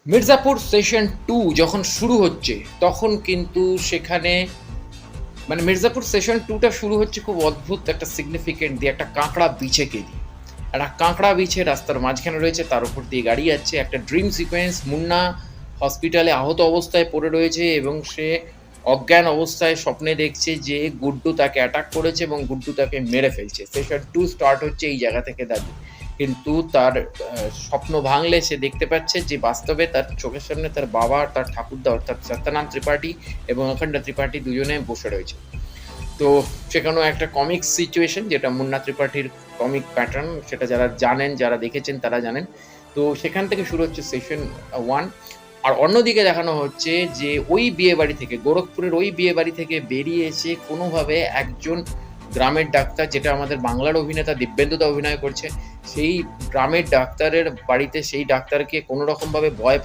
Mirzapur session 2 যখন শুরু হচ্ছে, তখন কিন্তু সেখানে মানে মির্জাপুর সেশন 2 টা শুরু হচ্ছে খুব অদ্ভুত একটা সিগনিফিকেন্ট দিয়ে, একটা কাঁকড়া বিছেকে দিয়ে। একটা কাঁকড়া বিছে রাস্তার মাঝখানে রয়েছে, তার উপর দিয়ে গাড়ি যাচ্ছে। একটা ড্রিম সিকোয়েন্স, মুন্না হসপিটালে আহত অবস্থায় পড়ে রয়েছে এবং সে অজ্ঞান অবস্থায় স্বপ্নে দেখছে যে গুড্ডু তাকে অ্যাটাক করেছে এবং গুড্ডু তাকে মেরে ফেলছে। সেশন 2 স্টার্ট হচ্ছে এই জায়গা থেকে দাঁড়িয়ে। কিন্তু তার স্বপ্ন ভাঙলে সে দেখতে পাচ্ছে যে বাস্তবে তার চোখের সামনে তার বাবা আর তার ঠাকুরদা অর্থাৎ সত্যনারায়ণ ত্রিপাঠী এবং অখণ্ড ত্রিপাঠী দুজনে বসে রয়েছে। তো সেখানেও একটা কমিক সিচুয়েশন, যেটা মুন্না ত্রিপাঠীর কমিক প্যাটার্ন, সেটা যারা জানেন, যারা দেখেছেন তারা জানেন। তো সেখান থেকে শুরু হচ্ছে সেশন 1। আর অন্যদিকে দেখানো হচ্ছে যে ওই বিয়েবাড়ি থেকে, গোরখপুরের ওই বিয়েবাড়ি থেকে বেরিয়ে এসে কোনোভাবে একজন গ্রামের ডাক্তার, যেটা আমাদের বাংলার অভিনেতা দিব্যেন্দুদা অভিনয় করছে, সেই গ্রামের ডাক্তারের বাড়িতে সেই ডাক্তারকে কোনো রকমভাবে ভয়